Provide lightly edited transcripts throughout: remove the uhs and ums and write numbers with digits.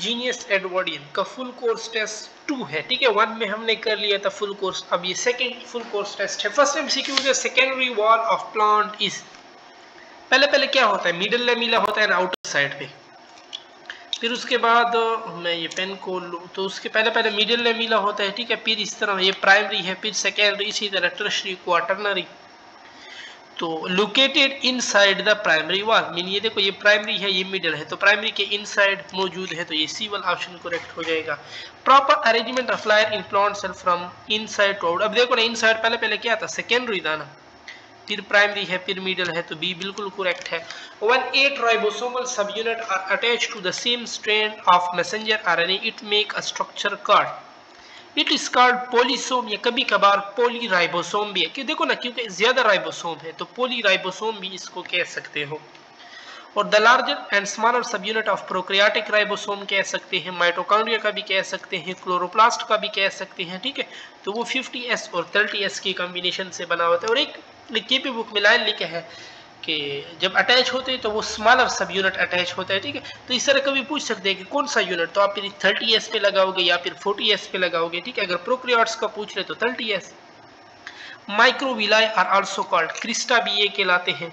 Genius Edwardian का full course test 2 है, ठीक है। 1 में हमने कर लिया था फुल कोर्स, अब ये सेकंड फुल कोर्स टेस्ट है। फर्स्ट एमसीक्यू जो secondary wall of plant is, पहले क्या होता है, मिडिल लेमिला होता है ना आउटर साइड पे, फिर उसके बाद मैं ये पेन को लूँ तो उसके पहले मिडिल लेमिला होता है, ठीक है। फिर इस तरह ये प्राइमरी है, फिर सेकेंडरी, इसी तरह टर्शियरी, क्वाटरनरी। तो located inside the primary wall, mean ये देखो ये प्राइमरी है, ये मिडिल है, तो प्राइमरी के इनसाइड मौजूद है, तो ये सी वाला ऑप्शन करेक्ट हो जाएगा। Proper arrangement of flyer in plant cell from inside to out, अब देखो ना इनसाइड पहले क्या था, सेकेंडरी था ना, फिर प्राइमरी है, फिर मिडिल है, तो बी बिल्कुल करेक्ट है। When 8 ribosomal subunit are attached to the same strand of messenger RNA, it make a structure called, it is called polysome, या कभी कभार पोलीराइबोसोम भी है, क्यों देखो ना, क्योंकि ज्यादा राइबोसोम है तो पोलीराइबोसोम भी इसको कह सकते हो। और the larger and smaller subunit of prokaryotic ribosome कह सकते हैं, माइटोकॉन्ड्रिया का भी कह सकते हैं, क्लोरोप्लास्ट का भी कह सकते हैं, ठीक है। तो वो 50S और 30S की कॉम्बिनेशन से बना होता है। और एक केपी बुक में लाइन लिखा है कि जब अटैच होते हैं तो वो स्मॉलर सब यूनिट अटैच होता है, ठीक है। तो इस तरह कभी पूछ सकते हैं कि कौन सा यूनिट, तो आप फिर 30S पे लगाओगे या फिर 40S पे लगाओगे, ठीक है। अगर प्रोकैरियोट्स का पूछ रहे तो 30S। Microvilli are also called, crista भी ये कहलाते हैं।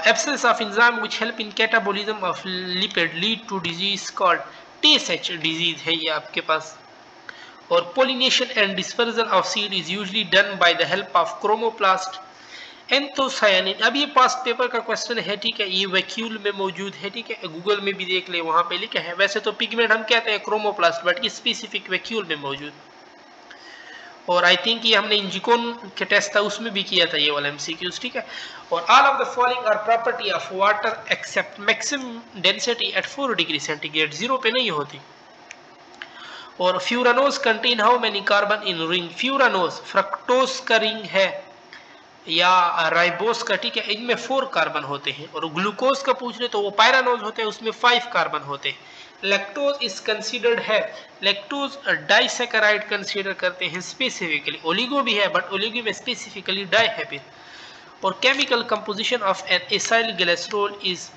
Absence of enzyme which help in catabolism of lipid lead to disease called TSH disease है ये आपके पास। और pollination and dispersion of seed is usually done by the help of chromoplast anthocyanin. अब ये पास्ट पेपर का question है, ठीक है, ये वैक्यूल में मौजूद है, ठीक है, गूगल में भी देख ले, वहां पे लिखा है। वैसे तो पिगमेंट हम कहते हैं क्रोमोप्लास्ट, बट ये स्पेसिफिक वैक्यूल में मौजूद। और आई थिंक ये हमने इंजिकोन के टेस्ट था उसमें भी किया था ये वाला MCQs, ठीक है। और all of the following are property of water except maximum density at 4 degree centigrade, 0 पे नहीं होती। और furanose contain how many carbon in ring, furanose fructose का रिंग है या राइबोस का, ठीक है, इनमें 4 कार्बन होते हैं। और ग्लूकोज का पूछ रहे तो वो पायरानोज होते हैं, उसमें 5 कार्बन होते हैं। लैक्टोज इज कंसीडर्ड है, लैक्टोज डाइसैकेराइड कंसीडर करते हैं स्पेसिफिकली, ओलिगो भी है बट ओलिगो में स्पेसिफिकली डाई है फिर। और chemical composition of an acyl glycerol is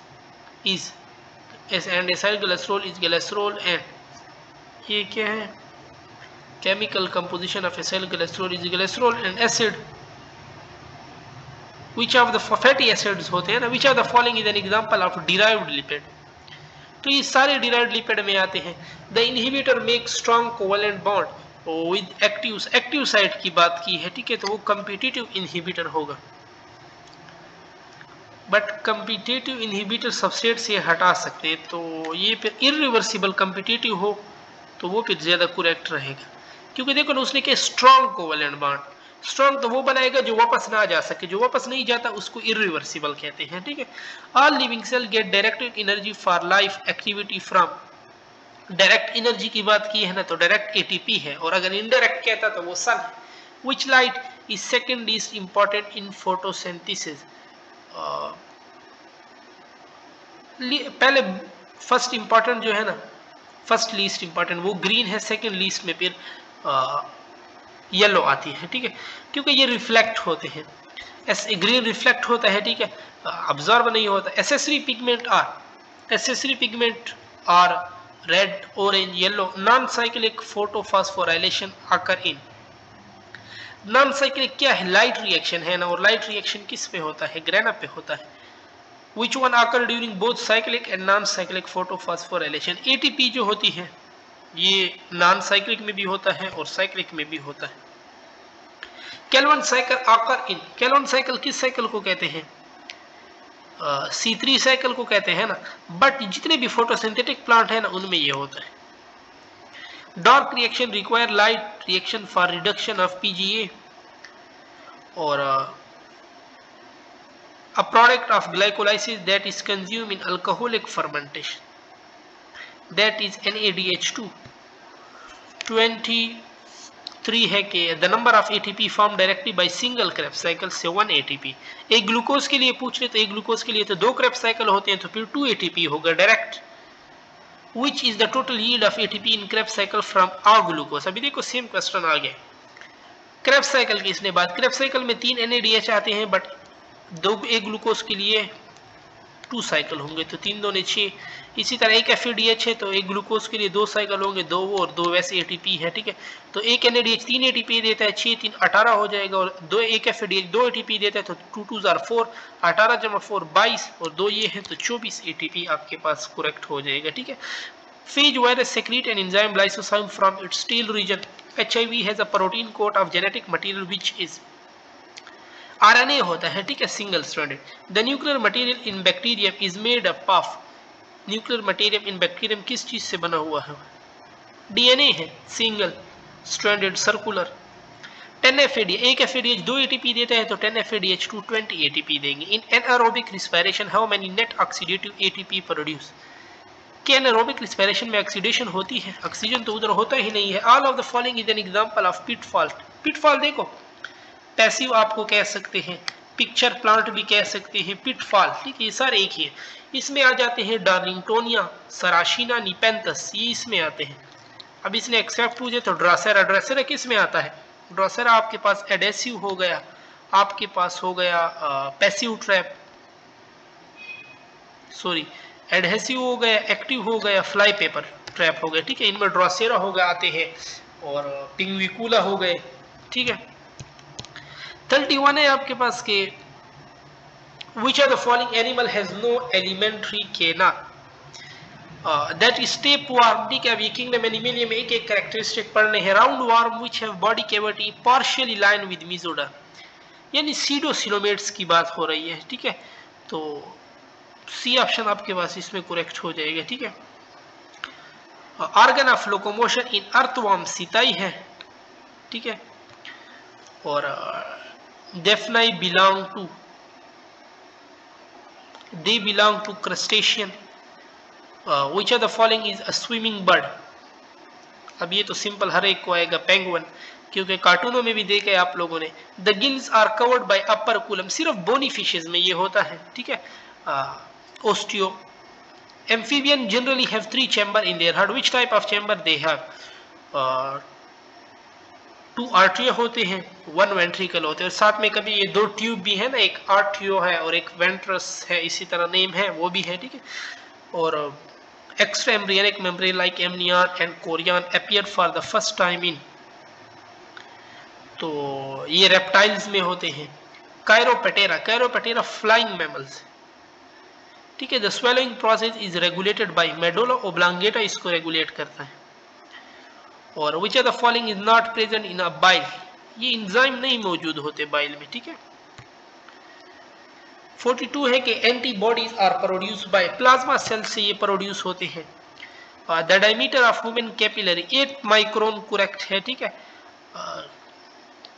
and acyl glycerol is glycerol and, ये क्या है, chemical composition of acyl glycerol is glycerol and acid which of the fatty acids होते हैं ना, which of the following is an example of derived lipid, तो ये सारे derived lipid में आते हैं। the inhibitor makes strong covalent bond with active site की बात की है, ठीक है, तो वो competitive inhibitor होगा। बट competitive inhibitor सबसेट से हटा सकते हैं, तो ये फिर irreversible competitive हो तो वो फिर ज्यादा करेक्ट रहेगा, क्योंकि देखो ना उसने क्या स्ट्रॉन्ग कोवेलेंट बॉन्ड, स्ट्रॉन्ग तो वो बनाएगा जो वापस ना जा सके, जो वापस नहीं जाता उसको इरिवर्सिबल कहते हैं, ठीक है। All living cell get directed energy for life activity from, direct energy की बात की है ना तो डायरेक्ट ATP है, और अगर इनडायरेक्ट कहता तो वो सन है। Which light is second least important in photosynthesis, पहले फर्स्ट इंपॉर्टेंट जो है ना, फर्स्ट लीस्ट इंपॉर्टेंट वो ग्रीन है, सेकंड लीस्ट में फिर येलो आती है, ठीक है, क्योंकि ये रिफ्लेक्ट होते हैं। ग्रीन रिफ्लेक्ट होता है, ठीक है, ऑब्जर्व नहीं होता। Accessory pigment are red, orange, yellow. Non cyclic photophosphorylation occur in, non cyclic क्या है, लाइट रिएक्शन है ना, और लाइट रिएक्शन किस पे होता है, ग्रेना पे होता है। Which one occur during both cyclic and non-cyclic photophosphorylation? ATP जो होती है ये नॉन साइक्लिक में भी होता है और साइक्लिक में भी होता है। कैल्वन साइकिल आकर इन, कैल्वन साइकिल किस साइकिल को कहते हैं, C3 साइकिल को कहते हैं ना, बट जितने भी फोटोसिंथेटिक प्लांट है ना उनमें ये होता है। Dark reaction require light reaction for reduction of PGA, और a product of glycolysis that is consumed in alcoholic fermentation, that is NADH2। 23 है कि the number of ATP formed directly by single Krebs cycle से 1 ATP। एक glucose के लिए पूछ रहे तो एक ग्लूकोज के लिए तो 2 Krebs साइकिल होते हैं, तो फिर 2 ATP होगा direct. Which is the total yield of ATP in Krebs cycle from all glucose? अभी देखो सेम क्वेश्चन आ गया। Krebs साइकिल की इसने बात, Krebs साइकिल में 3 NADH आते हैं, बट एक ग्लूकोज के लिए 2 साइकिल होंगे, तो 3 दूनी 6। इसी तरह एक FADH है तो एक ग्लूकोज के लिए 2 साइकिल होंगे, 2 वो और 2 वैसे ATP है, ठीक है। तो एक NADH 3 ATP देता है, 6 3 18 हो जाएगा, और दो एक FADH 2 ATP देता है, तो 2 2 are 4, 18 जमा 4 22, और 2 ये है तो 24 ATP आपके पास करेक्ट हो जाएगा, ठीक है। Phage virus secrete an enzyme lysozyme from its tail region. HIV has a protein coat of genetic material which is RNA होता है, ठीक है, single stranded. The nuclear material in bacterium is made up of, nuclear material in bacterium किस चीज से बना हुआ है? DNA है, सिंगल स्ट्रैंडेड सर्कुलर। 10 FADH, एक FADH 2 ATP देता है, तो 10 FADH 2 20 ATP देंगे। इन anaerobic respiration how many net oxidative ATP produce? कि एनारोबिक रिस्पिरेशन में ऑक्सीडेशन होती है, ऑक्सीजन तो उधर होता ही नहीं है। All of the following is an example of pitfall. Pitfall देखो, पैसिव आपको कह सकते हैं, पिक्चर प्लांट भी कह सकते हैं, पिटफॉल, ठीक है, ये सारे एक ही है। इसमें आ जाते हैं डार्लिंगटोनिया, सराशीना, निपेंथस, ये इसमें आते हैं। अब इसने एक्सेप्ट पूछे तो ड्रासेरा, ड्रासेरा किस में आता है? ड्रासेरा आपके पास एडेसिव हो गया, आपके पास हो गया पैसिव ट्रैप, सॉरी एडहेसिव हो गया, एक्टिव हो गया, फ्लाई पेपर ट्रैप हो गया, ठीक है। इनमें ड्रासेरा हो गए आते हैं, और पिंगविकुला हो गए, ठीक है। 31 है आपके पास के which of the following animal has no elementary canal? That is tapeworm, ठीक है। अब ये किंगडम एनिमलिया में एक एक कैरेक्टरिस्टिक पढ़ने हैं। Round worm which have body cavity partially lined with mesoderm, यानी सीडोसिलोमेट्स की बात हो रही है, ठीक है। तो सी ऑप्शन आपके पास इसमें करेक्ट हो जाएगा, ठीक है। Organ of locomotion in earthworm setae है, ठीक है। और daphnia belong to, they belong to crustacean. Which of the following is a swimming bird? अब ये तो सिंपल हर एक को आएगा, पेंगुइन, क्योंकि कार्टूनों में भी देखे आप लोगों ने। The gills are covered by operculum, सिर्फ बोनी फिशेज में ये होता है, ठीक है। Osteo. Amphibian generally have 3 chamber in their heart. Which type of chamber they have? 2 arteria होते हैं, 1 ventricle होते हैं, और साथ में कभी ये 2 ट्यूब भी है ना, एक आर्टियो है और एक वेंट्रस है, इसी तरह नेम है, वो भी है, ठीक है। और extra embryonic membrane like amnion and chorion appear for the first time in, तो ये रेप्टाइल्स में होते हैं। कायरोपेटेरा, कायरोपेटेरा फ्लाइंग मैमल्स, ठीक है। The swelling process is regulated by medulla oblongata, इसको रेगुलेट करता है। और विच of the following is not present in a bile, ये एंजाइम नहीं मौजूद होते बाइल में, ठीक है। 42 है कि antibodies are produce by plasma cell से ये प्रोड्यूस होते हैं। The diameter of human capillary 8 micron correct है, ठीक है।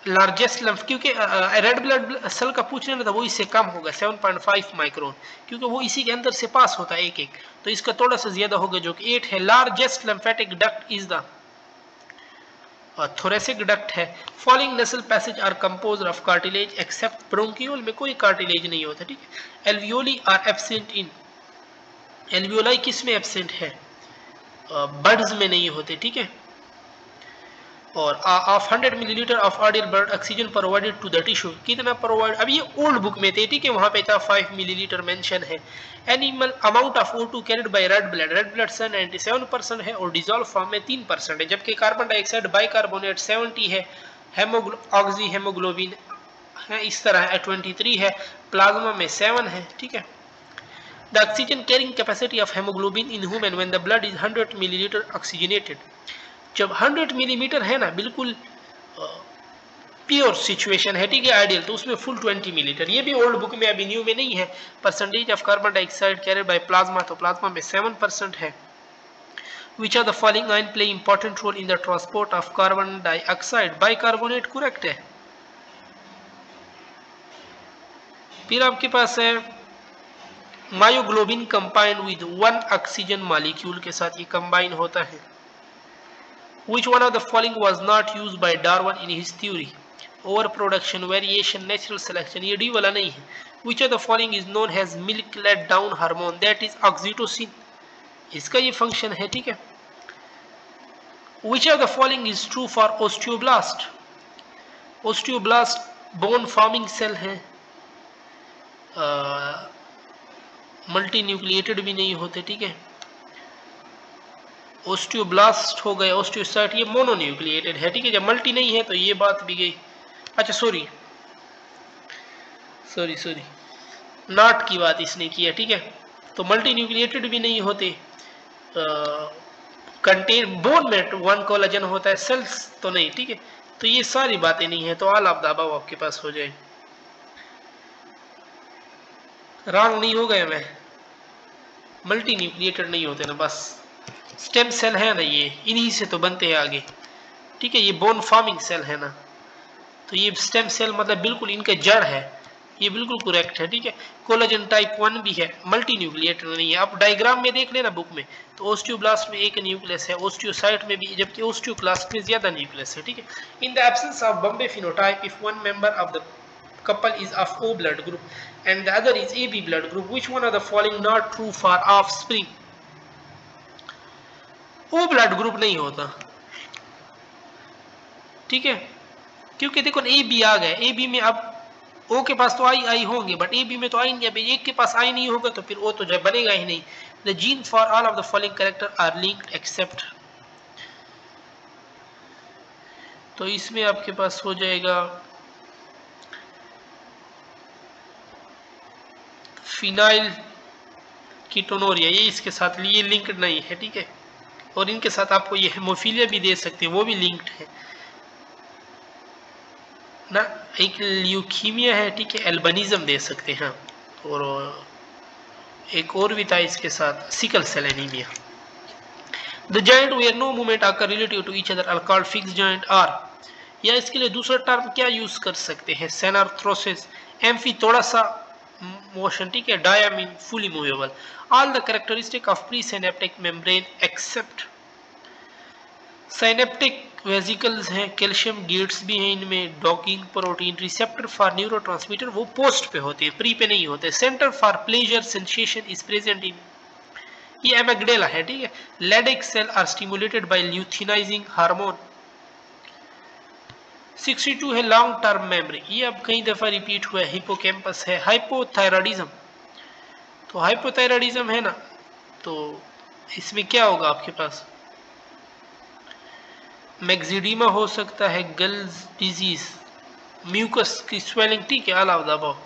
लार्जेस्ट लम्फ, क्योंकि रेड ब्लड सेल का पूछने था वो इससे कम होगा 7.5 माइक्रोन, क्योंकि वो इसी के अंदर से पास होता है एक एक, तो इसका थोड़ा सा ज्यादा होगा जो कि 8 है। Largest lymphatic duct is the thoracic duct है। Following nasal passage are composed of cartilage except bronchiole, में कोई कार्टिलेज नहीं होता, ठीक है। Alveoli are absent in, alveoli किस में एब्सेंट है? बर्ड्स में नहीं होते, ठीक है। और of 100 millilitre of ideal blood oxygen provided to the tissue, कितना प्रोवाइड? अब ये ओल्ड बुक में थे, ठीक है, वहां पे था 5 मिलीलीटर मेंशन है। Animal amount of O2 carried by red blood cell 97% है और डिजोल्व फॉर्म में 3% है, जबकि कार्बन डाइऑक्साइड बाइकार्बोनेट 70 है, ऑक्सी हेमोग्लोबिन है इस तरह है 23 है, प्लाज्मा में 7 है, ठीक है। The oxygen carrying capacity of haemoglobin in human when the blood is 100 millilitre oxygenated, जब 100 मिलीमीटर है ना, बिल्कुल प्योर सिचुएशन है, ठीक है, आइडियल, तो उसमें फुल 20 मिलीलीटर। ये भी ओल्ड बुक में, अभी न्यू में नहीं है। Percentage of carbon dioxide carried by plasma, तो प्लाज्मा में 7% है। Which are the following ion play important role in the transport of carbon dioxide? Bicarbonate correct है। फिर आपके पास है myoglobin combine with 1 oxygen molecule के साथ ये कंबाइन होता है। Which one of the following was not used by Darwin in his theory? Overproduction, variation, natural selection, ये डी वाला नहीं है। Which of the following is known as milk let down hormone? That is oxytocin, इसका ये function है, ठीक है। Which of the following is true for osteoblast? Osteoblast bone forming cell है। मल्टी न्यूक्लिएटेड भी नहीं होते, ठीक है। ओस्टियोब्लास्ट हो गए, ओस्टियोसाइट ये मोनोन्यूक्लिएटेड है, ठीक है। जब मल्टी नहीं है तो ये बात भी गई। अच्छा सॉरी नॉट की बात इसने की है, ठीक है। तो मल्टी न्यूक्लिएटेड भी नहीं होते, कंटेन बोन में वन कोलाजन होता है, सेल्स तो नहीं, ठीक है। तो ये सारी बातें नहीं है, तो ऑल ऑफ द अबव आपके पास हो जाए। रॉन्ग नहीं हो गया मैं, मल्टी न्यूक्लिएटेड नहीं होते ना, बस स्टेम सेल है ना, ये इन्हीं से तो बनते हैं आगे, ठीक है। ये बोन फॉर्मिंग सेल है ना, तो ये स्टेम सेल मतलब बिल्कुल इनका जड़ है, ये बिल्कुल करेक्ट है, ठीक है। कोलाजन टाइप 1 भी है, मल्टी न्यूक्लिएटेड नहीं है। आप डायग्राम में देख लेना बुक में, तो ओस्टियोब्लास्ट में एक न्यूक्लियस है, ओस्टियोसाइट में भी, जबकि ओस्टियोक्लास्ट में ज्यादा न्यूक्लियस है, ठीक है। In the absence of Bombay phenotype, if one member of the couple is of O blood group and the other is AB blood group, which one of the following not true for offspring? O blood group नहीं होता, ठीक है, क्योंकि देखो A B आ गए, A B में अब ओ के पास तो आई होंगे, बट ए बी में तो आई नहीं, अब एक के पास आई नहीं होगा तो फिर ओ तो जब बनेगा ही नहीं। The gene for all of the following character are linked except, तो इसमें आपके पास हो जाएगा फिनाइल कीटोनोरिया, ये इसके साथ ये लिंक्ड नहीं है, ठीक है। और इनके साथ आपको ये हेमोफीलिया भी दे सकते हैं, वो भी लिंक्ड है ना। एक ल्यूकीमिया है, ठीक है, एल्बनिज्म दे सकते हैं, और एक और भी था इसके साथ, sickle cell anaemia. The joint where no movement occur relative to each other are called fix joint are, या इसके लिए दूसरा टर्म क्या यूज कर सकते हैं, सेनार्थ्रोसिस, एम्फी थोड़ा सा मोशन, ठीक है, डाया mean fully movable. All the characteristic of presynaptic membrane except synaptic vesicles हैं, कैल्शियम गेट्स भी हैं इनमें, docking protein, receptor for neurotransmitter वो पोस्ट पे होते हैं, प्री पे नहीं होते। Centre for pleasure sensation is present in, ये एमेग्डेला है, ठीक है। Leydig cell are stimulated by luteinising hormone. 62 है लॉन्ग टर्म मेमोरी, ये अब कई दफा रिपीट हुआ है, हिपोकैम्पस है। हाइपोथायराइडिज्म, तो हाइपोथायराइडिज्म है ना, तो इसमें क्या होगा आपके पास, मैक्सिडीमा हो सकता है, गल्स डिजीज, म्यूकस की स्वेलिंग, ठीक है, all of the above.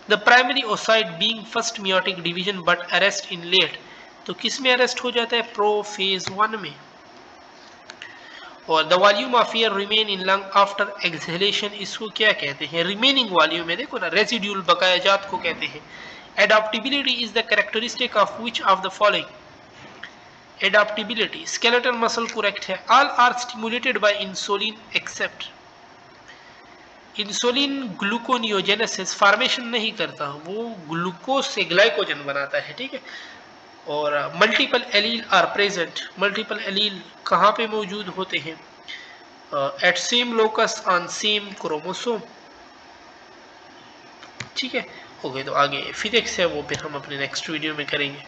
The primary oocyte being first meiotic division but arrest in late, तो किस में अरेस्ट हो जाता है, प्रोफेज 1 में। और the volume of air remain in lung after exhalation, इसको क्या कहते हैं, रिमेनिंग वॉल्यूम है, देखो ना, रेसिड्यूल बकाया जात को कहते हैं। Adaptability is the characteristic of which of the following, adaptability skeletal muscle correct है। All are stimulated by insulin except, insulin gluconeogenesis formation नहीं करता, वो ग्लूकोज से ग्लाइकोजन बनाता है, ठीक है। और multiple allele are present, multiple allele कहाँ पे मौजूद होते हैं, at same locus on same chromosome, ठीक है। हो गए, तो आगे फिजिक्स है वो फिर हम अपने नेक्स्ट वीडियो में करेंगे।